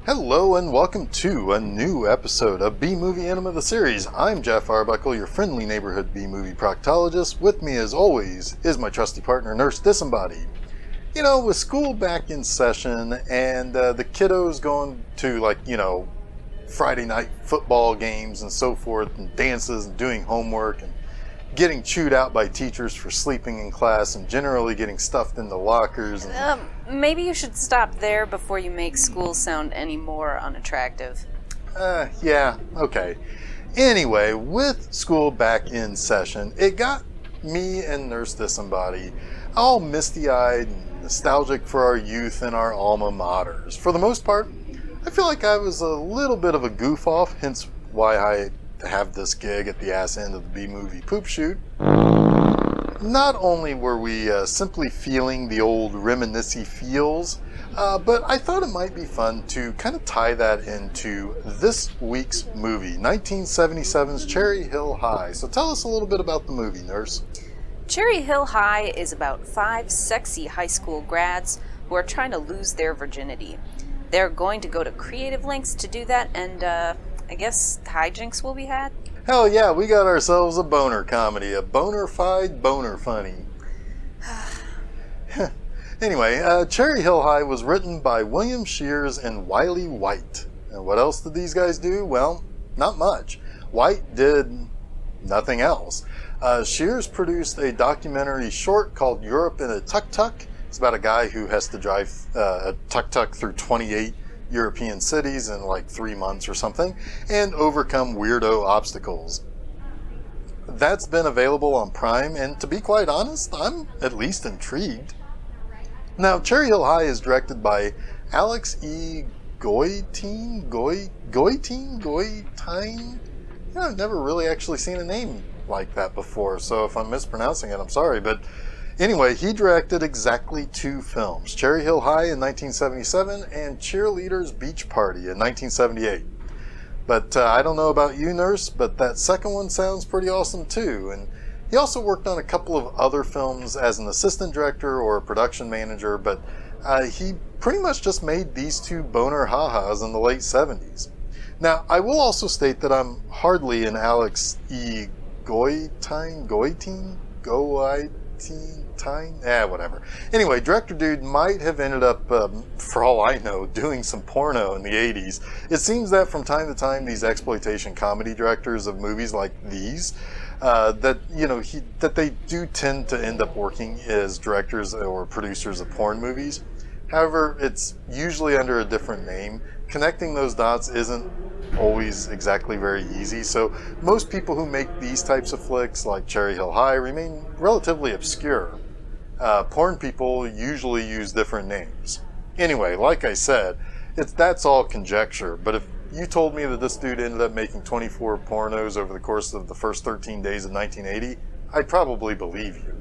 Hello and welcome to a new episode of B-Movie Enema the series. I'm Jeff Arbuckle, your friendly neighborhood B-movie proctologist. With me as always is my trusty partner, Nurse Disembodied. You know, with school back in session and the kiddos going to Friday night football games and so forth, and dances and doing homework and getting chewed out by teachers for sleeping in class and generally getting stuffed into lockers. And maybe you should stop there before you make school sound any more unattractive. Yeah, okay. Anyway, with school back in session, it got me and Nurse Disembodied all misty-eyed and nostalgic for our youth and our alma maters. For the most part, I feel like I was a little bit of a goof-off, hence why I have this gig at the ass end of the B-Movie Poop Shoot. Not only were we simply feeling the old reminiscy feels, but I thought it might be fun to kind of tie that into this week's movie, 1977's Cherry Hill High. So tell us a little bit about the movie, Nurse. Cherry Hill High is about 5 sexy high school grads who are trying to lose their virginity. They're going to go to creative lengths to do that, and I guess hijinks will be had? Hell yeah, we got ourselves a boner comedy, a boner-fied boner funny. Anyway, Cherry Hill High was written by William Shears and Wiley White. And what else did these guys do? Well, not much. White did nothing else. Shears produced a documentary short called Europe in a Tuk-Tuk. It's about a guy who has to drive a tuk-tuk through 28 European cities in like 3 months or something and overcome weirdo obstacles. That's been available on Prime, and to be quite honest, I'm at least intrigued. Now, Cherry Hill High is directed by Alex E. Goytine? I've never really actually seen a name like that before, so if I'm mispronouncing it, I'm sorry, but anyway, he directed exactly 2 films, Cherry Hill High in 1977 and Cheerleaders Beach Party in 1978. But I don't know about you, Nurse, but that second one sounds pretty awesome too. And he also worked on a couple of other films as an assistant director or a production manager, but he pretty much just made these 2 boner ha-has in the late 70s. Now, I will also state that I'm hardly an Alex E. Goytine, whatever. Anyway, director dude might have ended up, for all I know, doing some porno in the 80s. It seems that from time to time, these exploitation comedy directors of movies like these, that they do tend to end up working as directors or producers of porn movies. However, it's usually under a different name. Connecting those dots isn't always exactly very easy, so most people who make these types of flicks, like Cherry Hill High, remain relatively obscure. Porn people usually use different names. Anyway, like I said, that's all conjecture, but if you told me that this dude ended up making 24 pornos over the course of the first 13 days of 1980, I'd probably believe you.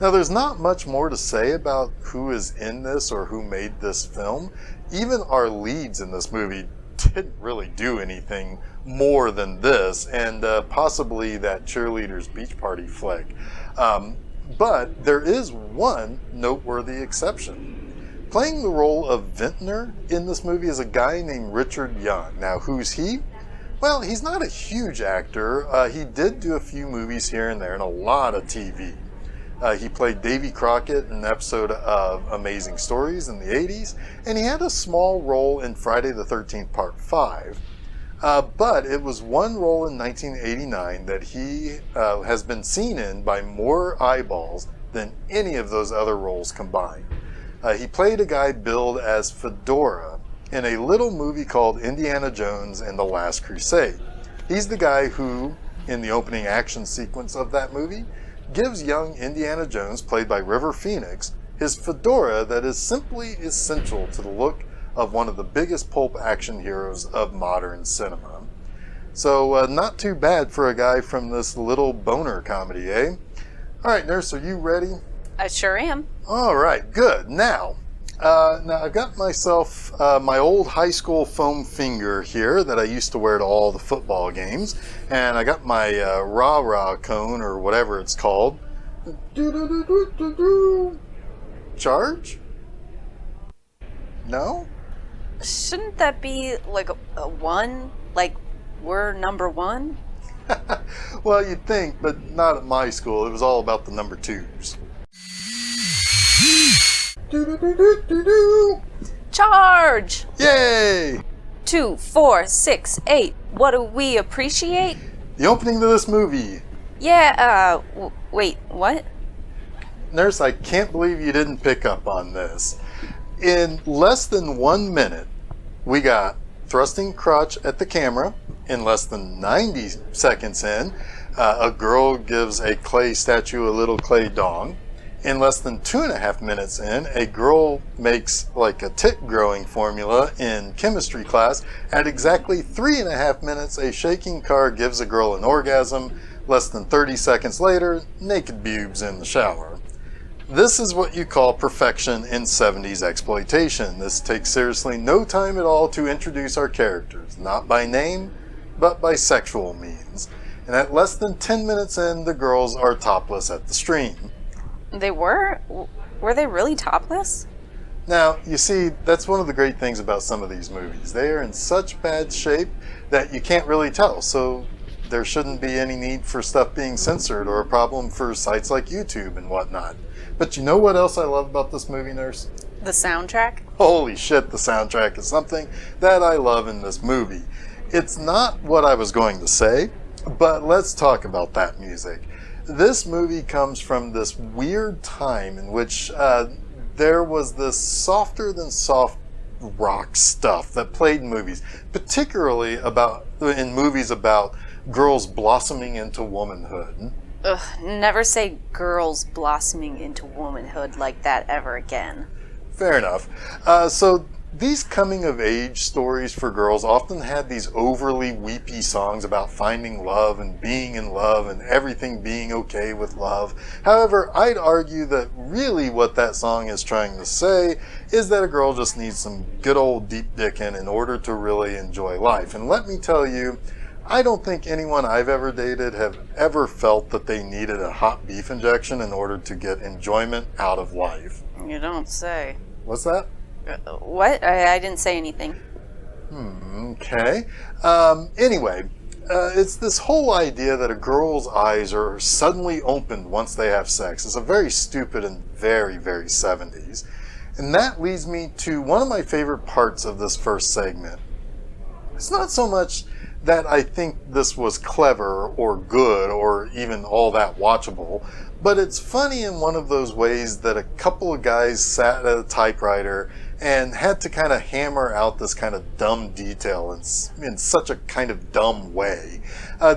Now, there's not much more to say about who is in this or who made this film. Even our leads in this movie didn't really do anything more than this, and possibly that Cheerleaders Beach Party flick. But there is one noteworthy exception. Playing the role of Vintner in this movie is a guy named Richard Young. Now, who's he? Well, he's not a huge actor. He did do a few movies here and there and a lot of TV. He played Davy Crockett in an episode of Amazing Stories in the 80s, and he had a small role in Friday the 13th Part 5. But it was one role in 1989 that he has been seen in by more eyeballs than any of those other roles combined. He played a guy billed as Fedora in a little movie called Indiana Jones and the Last Crusade. He's the guy who, in the opening action sequence of that movie, gives young Indiana Jones, played by River Phoenix, his fedora that is simply essential to the look of one of the biggest pulp action heroes of modern cinema. So not too bad for a guy from this little boner comedy, eh? Alright, Nurse, are you ready? I sure am. Alright, good. Now I've got myself my old high school foam finger here that I used to wear to all the football games, and I got my rah-rah cone, or whatever it's called, Do-do-do-do-do-do. Charge? No? Shouldn't that be like a one? Like, we're number one? Well, you'd think, but not at my school. It was all about the number twos. Do-do-do-do-do-do. Charge! Yay! 2, 4, 6, 8. What do we appreciate? The opening to this movie. Yeah, wait, what? Nurse, I can't believe you didn't pick up on this. In less than 1 minute, we got thrusting crotch at the camera. In less than 90 seconds in, a girl gives a clay statue a little clay dong. In less than 2.5 minutes in, a girl makes like a tit growing formula in chemistry class. At exactly 3.5 minutes, a shaking car gives a girl an orgasm. Less than 30 seconds later, naked boobs in the shower. This is what you call perfection in 70s exploitation. This takes seriously no time at all to introduce our characters, not by name, but by sexual means. And at less than 10 minutes in, the girls are topless at the stream. They were? Were they really topless? Now, you see, that's one of the great things about some of these movies. They are in such bad shape that you can't really tell, so there shouldn't be any need for stuff being censored or a problem for sites like YouTube and whatnot. But you know what else I love about this movie, Nurse? The soundtrack? Holy shit, the soundtrack is something that I love in this movie. It's not what I was going to say, but let's talk about that music. This movie comes from this weird time in which there was this softer than soft rock stuff that played in movies, particularly in movies about girls blossoming into womanhood. Ugh, never say girls blossoming into womanhood like that ever again. Fair enough. So these coming-of-age stories for girls often had these overly weepy songs about finding love and being in love and everything being okay with love. However, I'd argue that really what that song is trying to say is that a girl just needs some good old deep dickin' in order to really enjoy life. And let me tell you, I don't think anyone I've ever dated have ever felt that they needed a hot beef injection in order to get enjoyment out of life. You don't say. What's that? What? I didn't say anything. Okay. Anyway, it's this whole idea that a girl's eyes are suddenly opened once they have sex. It's a very stupid and very, very 70s. And that leads me to one of my favorite parts of this first segment. It's not so much that I think this was clever or good or even all that watchable, but it's funny in one of those ways that a couple of guys sat at a typewriter and had to kind of hammer out this kind of dumb detail in such a kind of dumb way.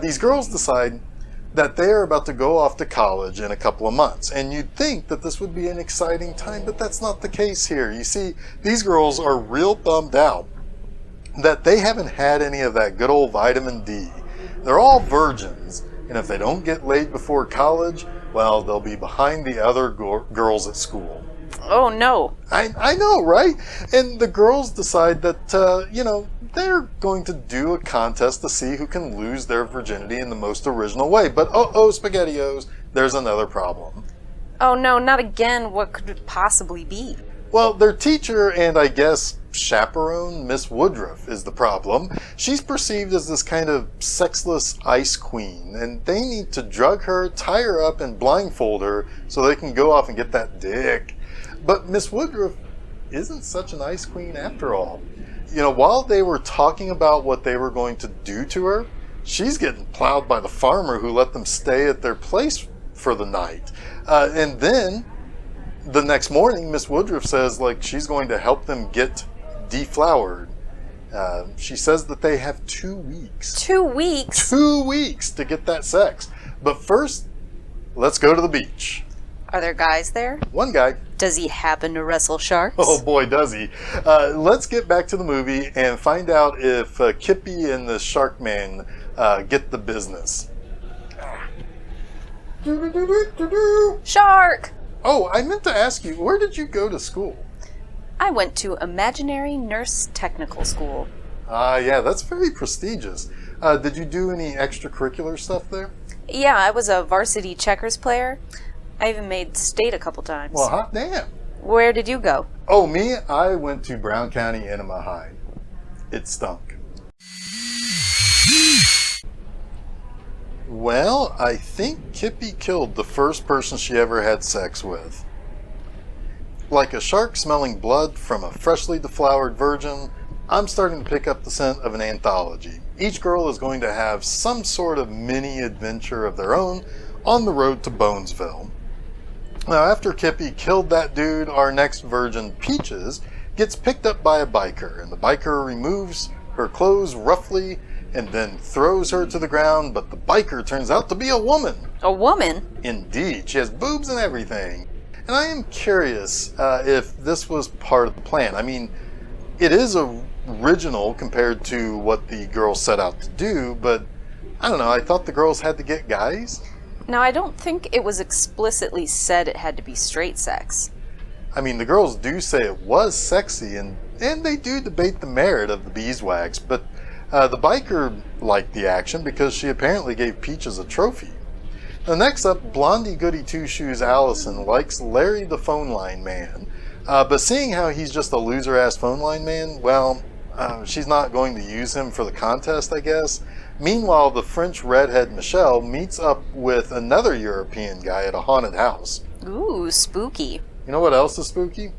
These girls decide that they are about to go off to college in a couple of months, and you'd think that this would be an exciting time, but that's not the case here. You see, these girls are real bummed out that they haven't had any of that good old vitamin D. They're all virgins, and if they don't get laid before college, well, they'll be behind the other girls at school. Oh no. I know, right? And the girls decide that, they're going to do a contest to see who can lose their virginity in the most original way. But SpaghettiOs, there's another problem. Oh no, not again. What could it possibly be? Well, their teacher and I guess chaperone, Miss Woodruff, is the problem. She's perceived as this kind of sexless ice queen, and they need to drug her, tie her up, and blindfold her so they can go off and get that dick. But Miss Woodruff isn't such an ice queen after all. While they were talking about what they were going to do to her, she's getting plowed by the farmer who let them stay at their place for the night. And then the next morning, Miss Woodruff says she's going to help them get deflowered. She says that they have 2 weeks. 2 weeks? 2 weeks to get that sex. But first, let's go to the beach. Are there guys there? One guy. Does he happen to wrestle sharks? Oh boy, does he. Let's get back to the movie and find out if Kippy and the Shark Man get the business. Shark! Oh, I meant to ask you, where did you go to school? I went to Imaginary Nurse Technical School. Yeah, that's very prestigious. Did you do any extracurricular stuff there? Yeah, I was a varsity checkers player. I even made state a couple times. Well, hot damn. Where did you go? Oh, me? I went to Brown County Enema High. It stunk. Well, I think Kippy killed the first person she ever had sex with. Like a shark smelling blood from a freshly deflowered virgin, I'm starting to pick up the scent of an anthology. Each girl is going to have some sort of mini adventure of their own on the road to Bonesville. Now, after Kippy killed that dude, our next virgin, Peaches, gets picked up by a biker, and the biker removes her clothes roughly and then throws her to the ground, but the biker turns out to be a woman. A woman? Indeed, she has boobs and everything. And I am curious if this was part of the plan. I mean, it is original compared to what the girls set out to do, but I don't know, I thought the girls had to get guys. Now, I don't think it was explicitly said it had to be straight sex. I mean, the girls do say it was sexy, and they do debate the merit of the beeswax, but the biker liked the action because she apparently gave Peaches a trophy. Now, next up, Blondie Goody Two-Shoes Allison likes Larry the phone line man, but seeing how he's just a loser-ass phone line man, well, she's not going to use him for the contest, I guess. Meanwhile, the French redhead Michelle meets up with another European guy at a haunted house. Ooh, spooky. You know what else is spooky?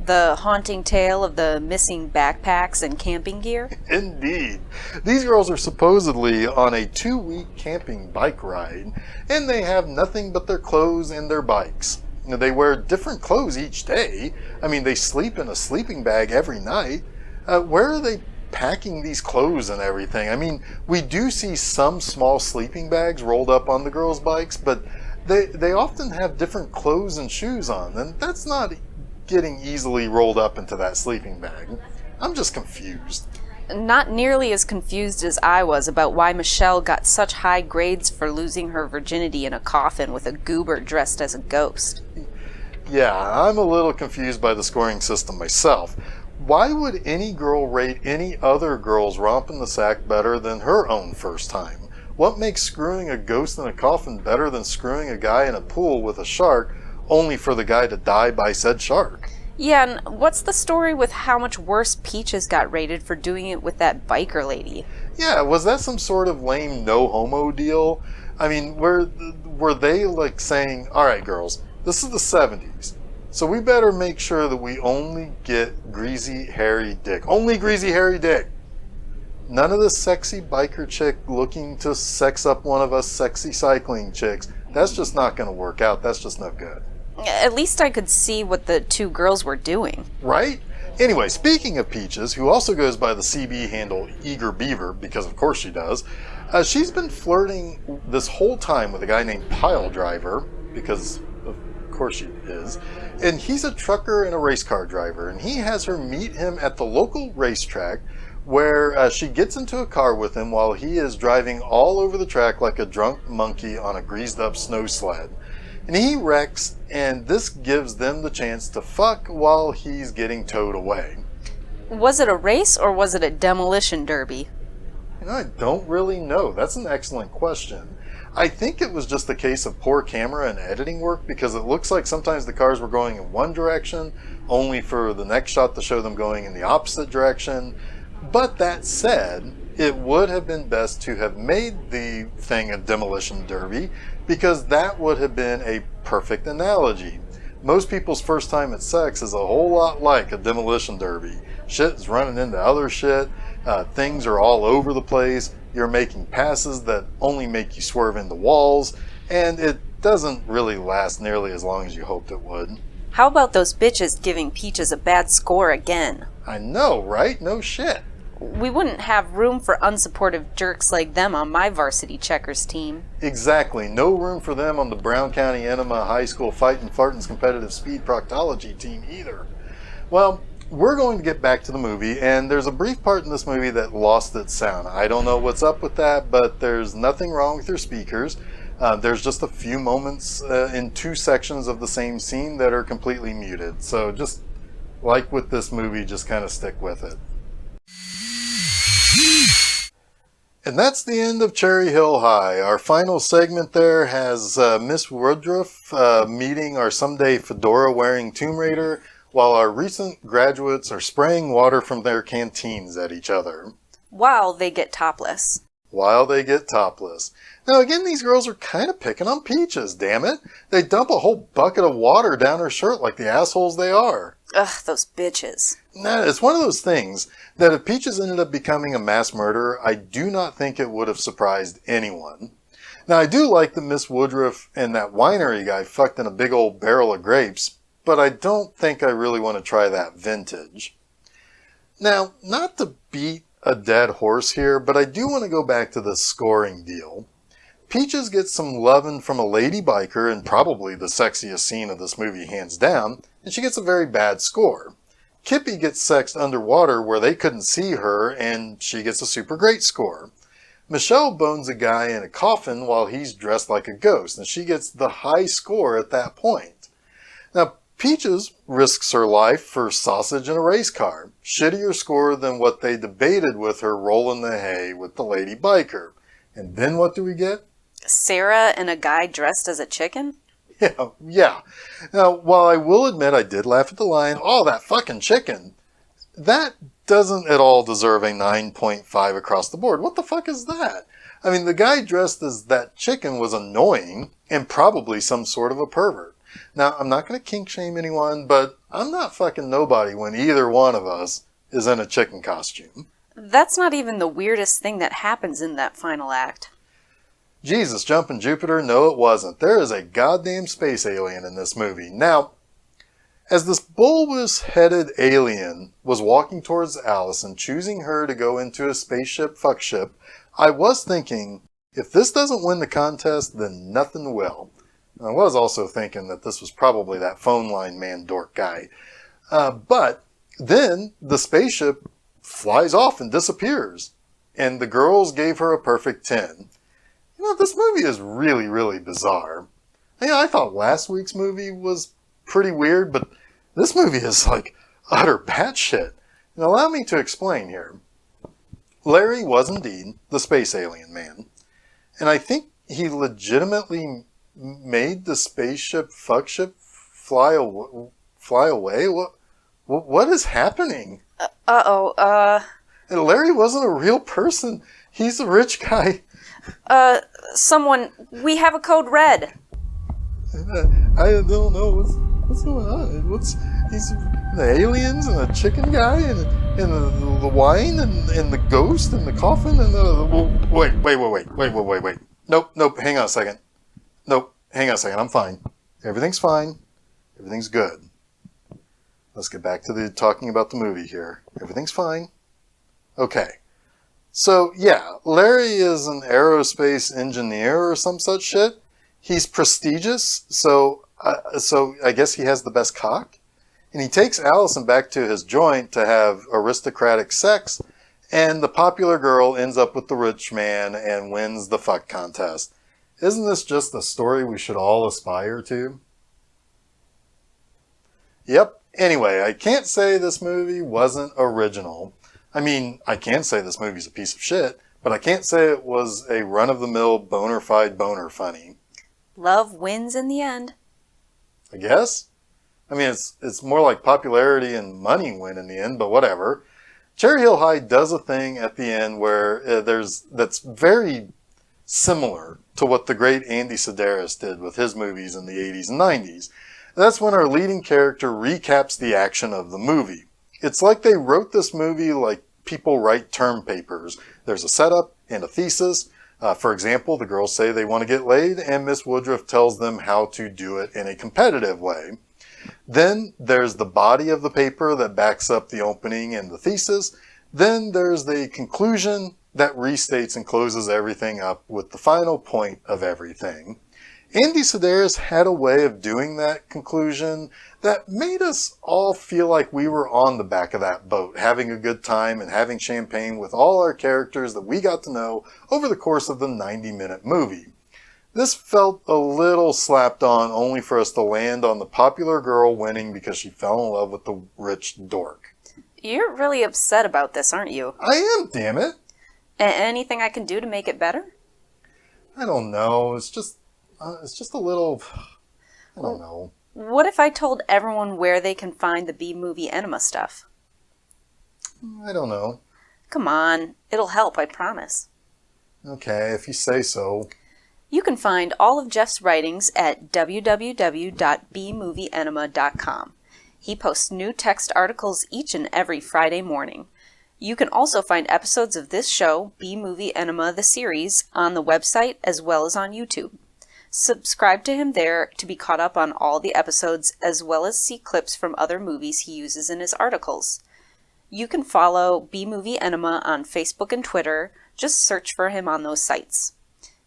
The haunting tale of the missing backpacks and camping gear? Indeed. These girls are supposedly on a 2-week camping bike ride, and they have nothing but their clothes and their bikes. You know, they wear different clothes each day. I mean, they sleep in a sleeping bag every night. Where are they packing these clothes and everything? I mean, we do see some small sleeping bags rolled up on the girls' bikes, but they often have different clothes and shoes on, and that's not getting easily rolled up into that sleeping bag. I'm just confused. Not nearly as confused as I was about why Michelle got such high grades for losing her virginity in a coffin with a goober dressed as a ghost. Yeah, I'm a little confused by the scoring system myself. Why would any girl rate any other girl's romp in the sack better than her own first time? What makes screwing a ghost in a coffin better than screwing a guy in a pool with a shark only for the guy to die by said shark? Yeah, and what's the story with how much worse Peaches got rated for doing it with that biker lady? Yeah, was that some sort of lame no homo deal? I mean, were they like saying, alright girls, this is the 70s, so we better make sure that we only get greasy, hairy dick. Only greasy, hairy dick. None of this sexy biker chick looking to sex up one of us sexy cycling chicks. That's just not going to work out. That's just no good. At least I could see what the two girls were doing. Right? Anyway, speaking of Peaches, who also goes by the CB handle Eager Beaver, because of course she does, she's been flirting this whole time with a guy named Pile Driver, because of course she is, and he's a trucker and a race car driver, and he has her meet him at the local racetrack where she gets into a car with him while he is driving all over the track like a drunk monkey on a greased up snow sled. And he wrecks, and this gives them the chance to fuck while he's getting towed away. Was it a race or was it a demolition derby? And I don't really know. That's an excellent question. I think it was just a case of poor camera and editing work, because it looks like sometimes the cars were going in one direction, only for the next shot to show them going in the opposite direction. But that said, it would have been best to have made the thing a demolition derby, because that would have been a perfect analogy. Most people's first time at sex is a whole lot like a demolition derby. Shit is running into other shit, things are all over the place, you're making passes that only make you swerve into walls, and it doesn't really last nearly as long as you hoped it would. How about those bitches giving Peaches a bad score again? I know, right? No shit. We wouldn't have room for unsupportive jerks like them on my varsity checkers team. Exactly. No room for them on the Brown County Enema High School Fightin' Fartin's competitive speed proctology team either. Well, we're going to get back to the movie, and there's a brief part in this movie that lost its sound. I don't know what's up with that, but there's nothing wrong with your speakers. There's just a few moments in two sections of the same scene that are completely muted. So just like with this movie, just kind of stick with it. And that's the end of Cherry Hill High. Our final segment there has Miss Woodruff meeting our someday fedora-wearing Tomb Raider, while our recent graduates are spraying water from their canteens at each other. While they get topless. While they get topless. Now again, these girls are kind of picking on Peaches, damn it. They dump a whole bucket of water down her shirt like the assholes they are. Ugh, those bitches. Nah, it's one of those things that if Peaches ended up becoming a mass murderer, I do not think it would have surprised anyone. Now I do like that Miss Woodruff and that winery guy fucked in a big old barrel of grapes, but I don't think I really want to try that vintage. Now, not to beat a dead horse here, but I do want to go back to the scoring deal. Peaches gets some lovin' from a lady biker in probably the sexiest scene of this movie hands down, and she gets a very bad score. Kippy gets sexed underwater where they couldn't see her, and she gets a super great score. Michelle bones a guy in a coffin while he's dressed like a ghost, and she gets the high score at that point. Now, Peaches risks her life for sausage in a race car. Shittier score than what they debated with her rolling the hay with the lady biker. And then what do we get? Sarah and a guy dressed as a chicken? Yeah. Now, while I will admit I did laugh at the line, "Oh, that fucking chicken," that doesn't at all deserve a 9.5 across the board. What the fuck is that? I mean, the guy dressed as that chicken was annoying and probably some sort of a pervert. Now, I'm not going to kink shame anyone, but I'm not fucking nobody when either one of us is in a chicken costume. That's not even the weirdest thing that happens in that final act. Jesus, jumping Jupiter, no it wasn't. There is a goddamn space alien in this movie. Now, as this bulbous-headed alien was walking towards Allison, choosing her to go into a spaceship fuckship, I was thinking, if this doesn't win the contest, then nothing will. I was also thinking that this was probably that phone line man dork guy. But then the spaceship flies off and disappears. And the girls gave her a perfect 10. You know, this movie is really, really bizarre. I thought last week's movie was pretty weird, but this movie is like utter batshit. And allow me to explain here. Larry was indeed the space alien man. And I think he legitimately made the spaceship fuckship fly away? What is happening? Larry wasn't a real person. He's a rich guy. Someone, we have a code red. I don't know what's going on. He's the aliens and the chicken guy and the wine and the ghost and the coffin and wait. Nope. Hang on a second. Nope. Hang on a second. I'm fine. Everything's fine. Everything's good. Let's get back to talking about the movie here. Everything's fine. Okay. So, yeah, Larry is an aerospace engineer or some such shit. He's prestigious, so I guess he has the best cock. And he takes Allison back to his joint to have aristocratic sex, and the popular girl ends up with the rich man and wins the fuck contest. Isn't this just the story we should all aspire to? Yep. Anyway, I can't say this movie wasn't original. I mean, I can say this movie's a piece of shit, but I can't say it was a run-of-the-mill boner-fied boner funny. Love wins in the end. I guess? I mean, it's more like popularity and money win in the end, but whatever. Cherry Hill High does a thing at the end where that's very similar to what the great Andy Sedaris did with his movies in the 80s and 90s. That's when our leading character recaps the action of the movie. It's like they wrote this movie like people write term papers. There's a setup and a thesis. For example, the girls say they want to get laid, and Miss Woodruff tells them how to do it in a competitive way. Then there's the body of the paper that backs up the opening and the thesis. Then there's the conclusion that restates and closes everything up with the final point of everything. Andy Sedaris had a way of doing that conclusion that made us all feel like we were on the back of that boat, having a good time and having champagne with all our characters that we got to know over the course of the 90-minute movie. This felt a little slapped on only for us to land on the popular girl winning because she fell in love with the rich dork. You're really upset about this, aren't you? I am, damn it. Anything I can do to make it better? I don't know. It's just a little. I don't know. What if I told everyone where they can find the B-Movie Enema stuff? I don't know. Come on, it'll help, I promise. Okay, if you say so. You can find all of Jeff's writings at www.bmovieenema.com. He posts new text articles each and every Friday morning. You can also find episodes of this show, B-Movie Enema the series, on the website as well as on YouTube. Subscribe to him there to be caught up on all the episodes as well as see clips from other movies he uses in his articles. You can follow B-Movie Enema on Facebook and Twitter. Just search for him on those sites.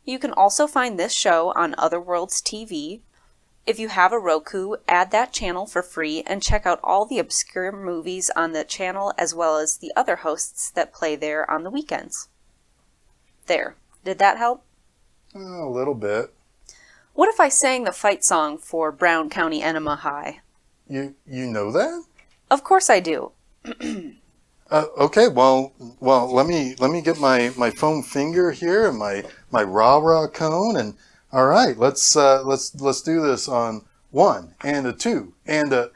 You can also find this show on OtherWorlds TV. If you have a Roku, add that channel for free and check out all the obscure movies on the channel as well as the other hosts that play there on the weekends. There. Did that help? A little bit. What if I sang the fight song for Brown County Enema High? You know that? Of course I do. Okay, well, let me get my foam finger here and my rah-rah cone, and all right, let's do this on 1 and a 2 and a.